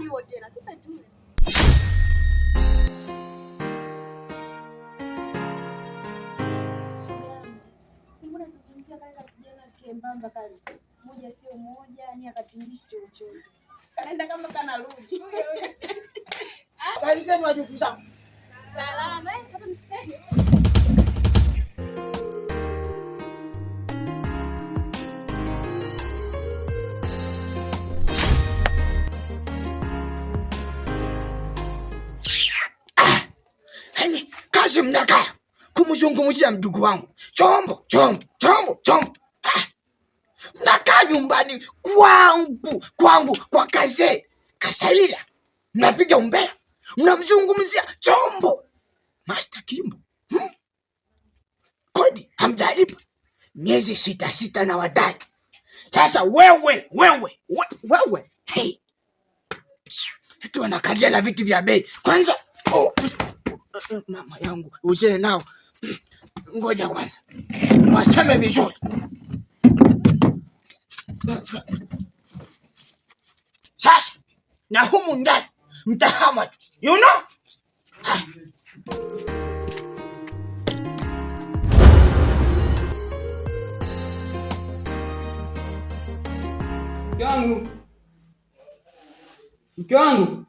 nani wote na tupe tu. Mbona zungumzia kale kijana kembamba kale. Moja sio moja, ni akatindishi chochote. Kaenda kama kanarudi. Bali sema wajukuu zangu. Salama, kama mshahidi. Kazi mnaka kumzungumzia mdugu wangu chombo. Mnakaa nyumbani kwangu kwa kaze Kasalila, mnapiga umbea, mnamzungumzia chombo Master Kimbo. Kodi hamjalipa miezi sita na wadai. Sasa wewe hey, tu anakalia na vitu vya bei kwanza. Mama yangu uzee nao, ngoja kwanza waseme vizuri. Sasa na humu ndani mtahama tu, you know? Mke wangu.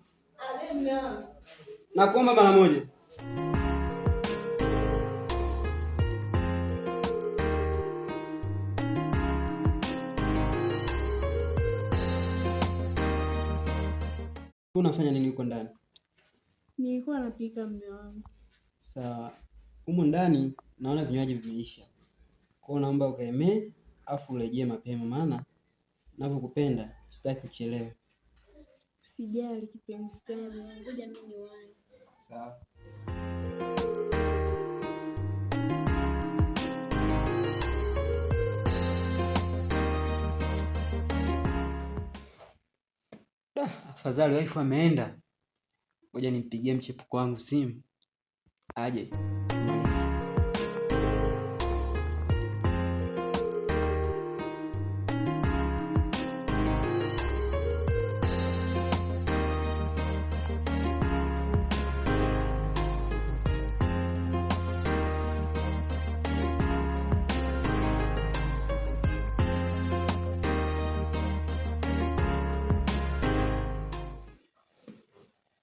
Nakuomba mara moja. Unafanya nini huko ndani? Nilikuwa napika mume wangu. Sawa. Huko ndani naona vinywaji vimeisha. Kwa hiyo naomba ukaemee afu urejee mapema, maana ninapokupenda sitaki uchelewe. Usijali kipenzi changu. Ngoja mimi niwahi. Sawa. Afadhali wife ameenda. Ngoja nimpigie mchepuko wangu simu aje.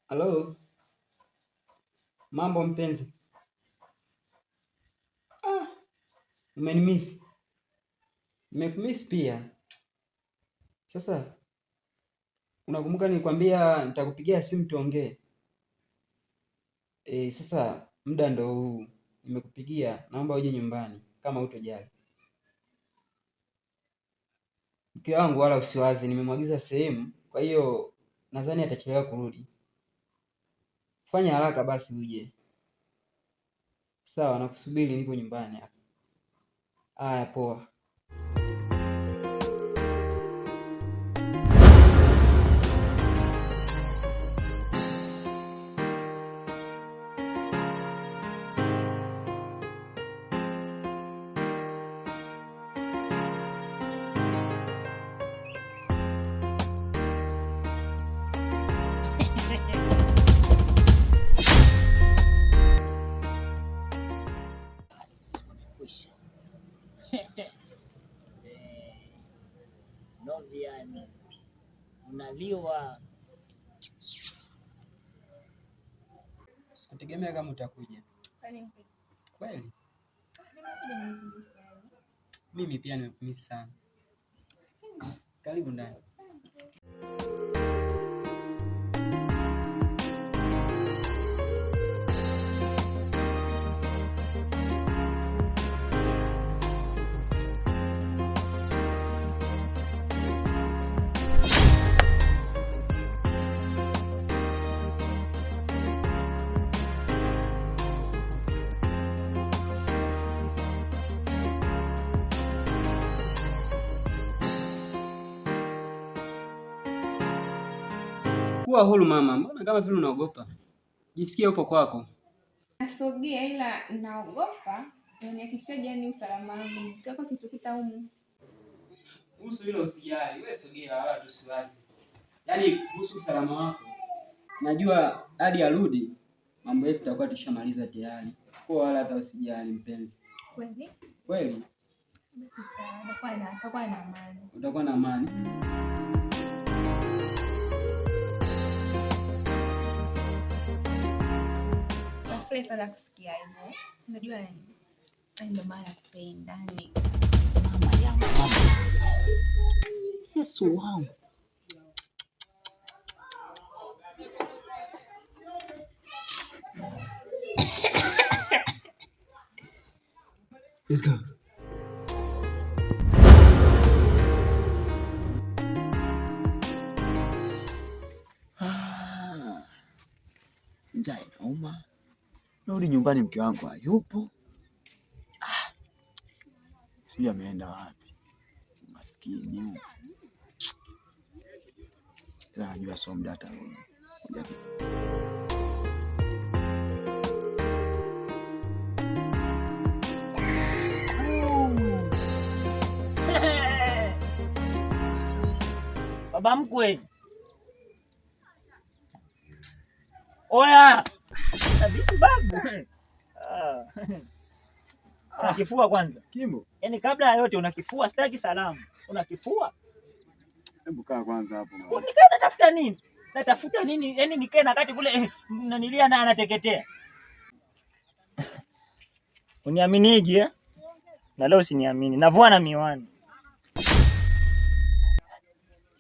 Hello. Mambo mpenzi. Umenimiss. Nimekumiss pia. Sasa unakumbuka nilikwambia nitakupigia simu tuongee? Sasa muda ndo huu. Nimekupigia, naomba uje nyumbani kama hutojali. Mke wangu wala usiwazi, nimemwagiza sehemu, kwa hiyo nadhani atachelewa kurudi. Fanya haraka basi uje. Sawa, nakusubiri, nipo nyumbani hapa. Haya, poa. Novian unaliwa. Sikutegemea kama utakuja. Kweli? Mimi pia nimekumiss sana. Karibu ndani. Kuwa huru mama, mbona kama vile unaogopa? Jisikia upo kwako. Nasogea ila naogopa. Unihakikishie yani usalama wangu. Kitaka kitu kitamu. Uso hilo usijali, wewe sogea wala tusiwazi. Yaani kuhusu usalama wako. Najua hadi arudi mambo yetu tutakuwa tushamaliza tayari. Kwa wala hata usijali mpenzi. Kweli? Kweli? Utakuwa na amani. Utakuwa na amani. Nafurahi sana kusikia hivyo. Unajua ndio maana nakupenda. Mama yangu, mama. Yesu wangu. Let's go. Njaa inauma. Narudi nyumbani mke wangu hayupo. Sijui ameenda wapi. Maskini. Najua sio muda atarudi. Baba mkwe. Oya. Vipi babu? Unakifua kwanza. Kimbo. Yaani kabla ya yote unakifua, sitaki salamu. Unakifua? Hebu kaa kwanza hapo mama. Nikae natafuta nini? Natafuta nini? Yaani nikae na kati kule nanilia na anateketea. Uniaminiji eh? Na leo usiniamini. Navua na miwani.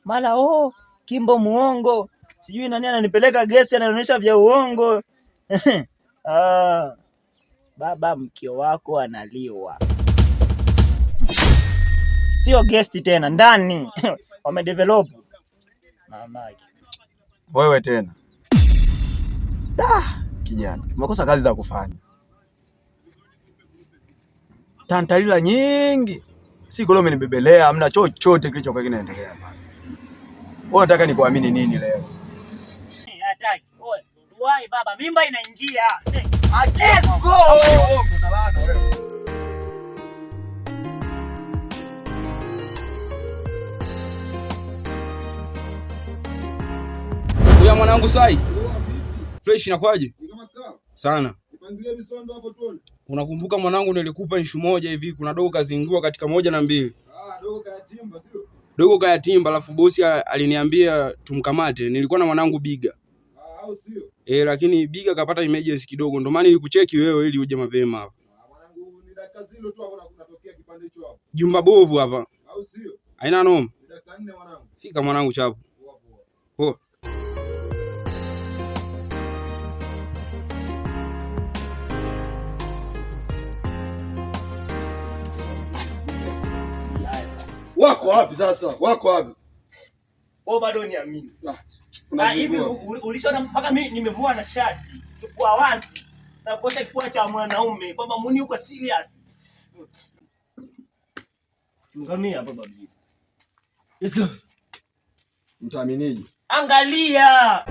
Mala Kimbo muongo. Sijui nani ananipeleka guest ananionyesha vya uongo. Baba mkio wako analiwa. Sio guest tena ndani. Wamedevelop. Mamaki. Wewe tena. Kijana, umekosa kazi za kufanya. Tantalila nyingi. Siku leo umenibebelea, hamna chochote kilichokuwa kinaendelea hapa. Wewe unataka nikuamini nini leo? Hataki. Wai baba, mimba inaingia. Let's go. Huyu mwanangu Sai. Fresh inakwaje? Sana. Nipangilie misondo hapo tuone. Unakumbuka mwanangu nilikupa issue moja hivi, kuna dogo kazingua katika 1 na 2. Dogo kayatimba sio? Dogo kayatimba, alafu bosi aliniambia tumkamate. Nilikuwa na mwanangu Biga. Au sio? Lakini Biga kapata emergency kidogo, ndio maana nilikucheki wewe ili uje mapema hapa. Mwanangu ni dakika zilo tu hapo kunatokea kipande hicho hapo. Jumba bovu hapa. Au sio? Haina noma. Dakika 4 mwanangu. Fika mwanangu chapo. Poa. Wako wapi sasa? Wako wapi? Bado niamini. Hivi ulishona mpaka mimi nimevua na shati. Kifua wazi. Na kuosha kifua cha mwanaume. Kwamba muni uko serious. Chungamia baba bibi. Let's go. Mtaaminiji? Angalia.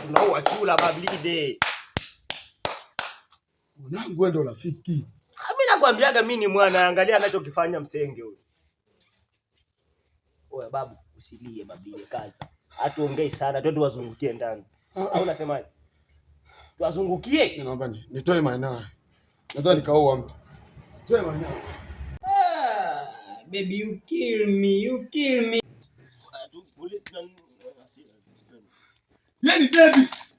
Tunaua chula bablide. Mwanangu wewe ndo rafiki. Mimi nakwambiaga mimi ni mwana, angalia anachokifanya msenge huyu. Oya babu, usilie bablide kaza. Hatuongei sana, twende wazungukie ndani. Au unasemaje? Tuwazungukie? Naomba nitoe maeneo. Nadhani nikaoa mtu. Toe maeneo. Baby you kill me, you kill me. Yeni Davis.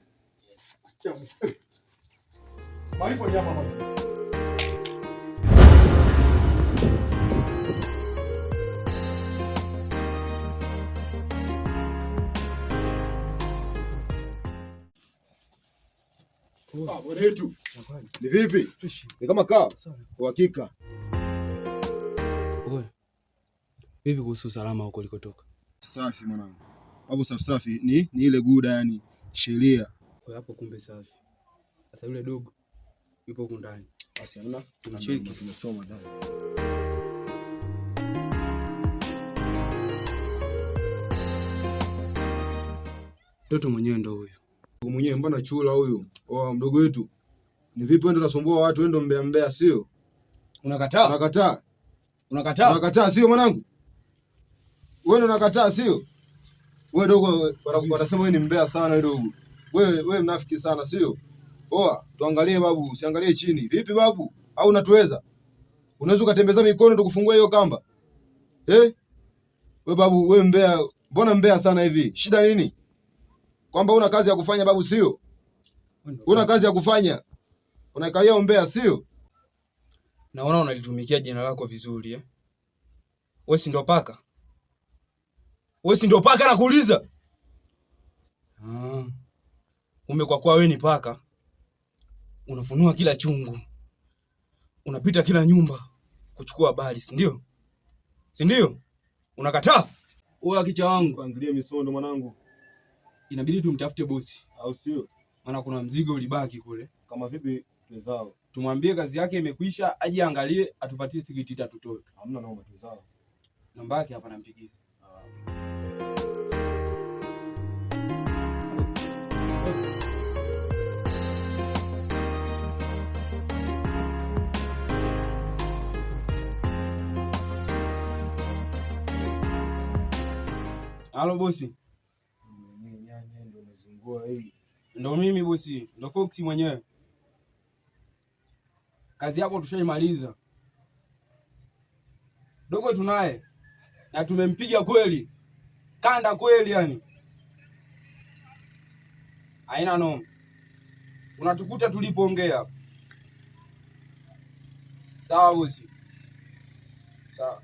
Malipo nyama mama. Wetu. Ni vipi? Ni kama kaa? Kwa hakika. Oe. Vipi kuhusu usalama huko ulikotoka? Safi mwanangu. Hapo safi ni ile guda yani sheria. Kwa hapo kumbe safi. Sasa yule dogo yupo huko ndani. Basi hamna tunacheki tunachoma ndani. Mtoto mwenyewe ndo huyu. Mwenyewe mbona chula huyu? Oh, mdogo wetu. Ni vipi wewe unasumbua watu, wewe ndo mbea sio? Unakataa? Unakataa? Unakataa? Unakataa sio mwanangu? Wewe ndo unakataa sio? Wewe dogo wanasema wewe ni mbea sana wewe dogo. Wewe mnafiki sana sio? Oa, tuangalie babu, usiangalie chini. Vipi babu? Au unatuweza? Unaweza ukatembeza mikono tukufungua hiyo kamba? Wewe babu, wewe mbea, mbona mbea sana hivi? Shida nini? Kwamba una kazi ya kufanya babu sio? Una kazi ya kufanya. Unaikalia umbea sio? Naona unalitumikia jina lako vizuri Wewe si ndo paka? Wewe si ndo paka nakuuliza? Kwa wewe ni paka. Unafunua kila chungu. Unapita kila nyumba kuchukua habari, si ndio? Si ndio? Unakataa? Wewe kicha wangu, angalia misondo mwanangu. Inabidi tumtafute bosi, au sio? Maana kuna mzigo ulibaki kule. Kama vipi wezao? Tumwambie kazi yake imekwisha, aje angalie atupatie sikiti tatu tutoke. Hamna noma wezao. Namba yake hapa nampigia. Halo bosi. Ndo mimi bosi, ndo Fox mwenyewe. Kazi yako tushaimaliza. Dogo tunaye. Na tumempiga kweli. Kanda kweli yani. Haina noma. Unatukuta tulipoongea. Sawa bosi. Sawa.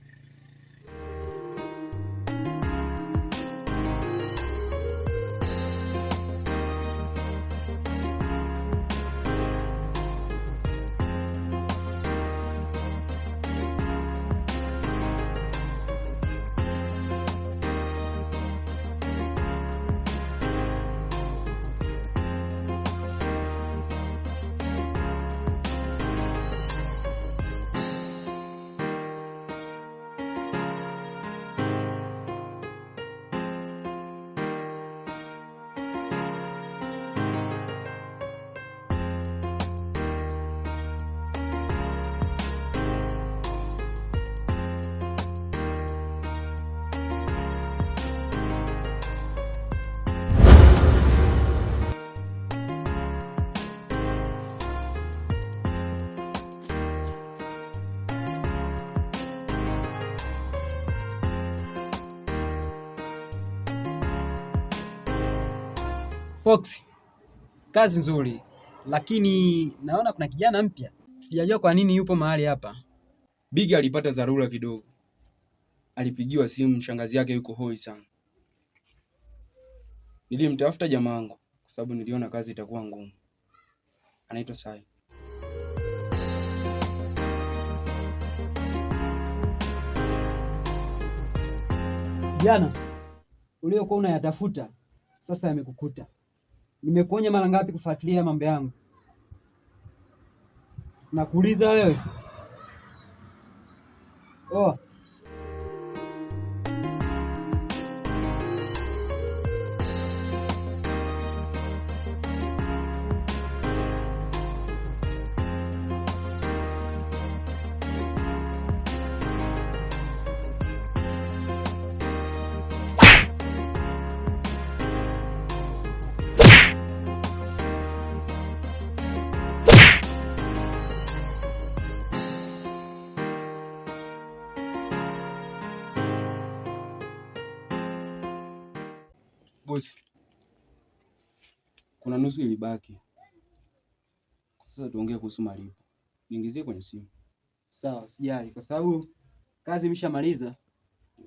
Fox, kazi nzuri, lakini naona kuna kijana mpya. Sijajua kwa nini yupo mahali hapa. Bigi alipata dharura kidogo. Alipigiwa simu, shangazi yake yuko hoi sana. Nilimtafuta jamaa wangu kwa sababu niliona kazi itakuwa ngumu. Anaitwa Sai. Jana uliokuwa unayatafuta sasa yamekukuta. Nimekuonya mara ngapi kufuatilia mambo yangu? Sinakuuliza wewe. Oh. Bosi, kuna nusu ilibaki. Sasa tuongee kuhusu malipo. Niingizie kwenye simu. Sawa, sijali kwa sababu kazi imeshamaliza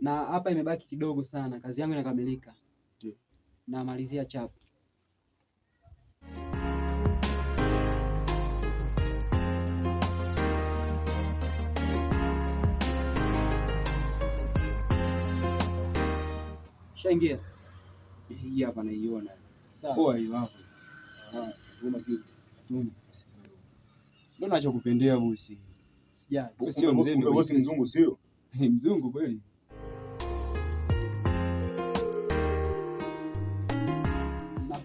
na hapa imebaki kidogo sana. Kazi yangu inakamilika. Ndio. Na malizia chapu. Shaingia. Hii hapa naiona. Sawa. Poa hiyo hapo. Ngoma kitu. Ndio nachokupendea bosi. Sijali. Sio mzee ndio bosi mzungu sio? Mzungu kweli.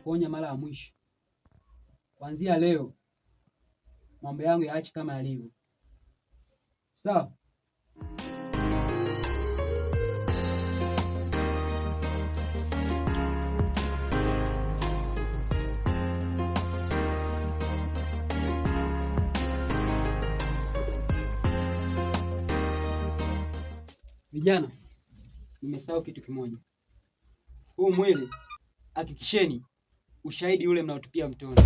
kuonya mara ya mwisho. Kuanzia leo mambo yangu yaache kama yalivyo. Sawa? Vijana, nimesahau kitu kimoja. Huu mwili hakikisheni ushahidi ule mnaotupia mtoni.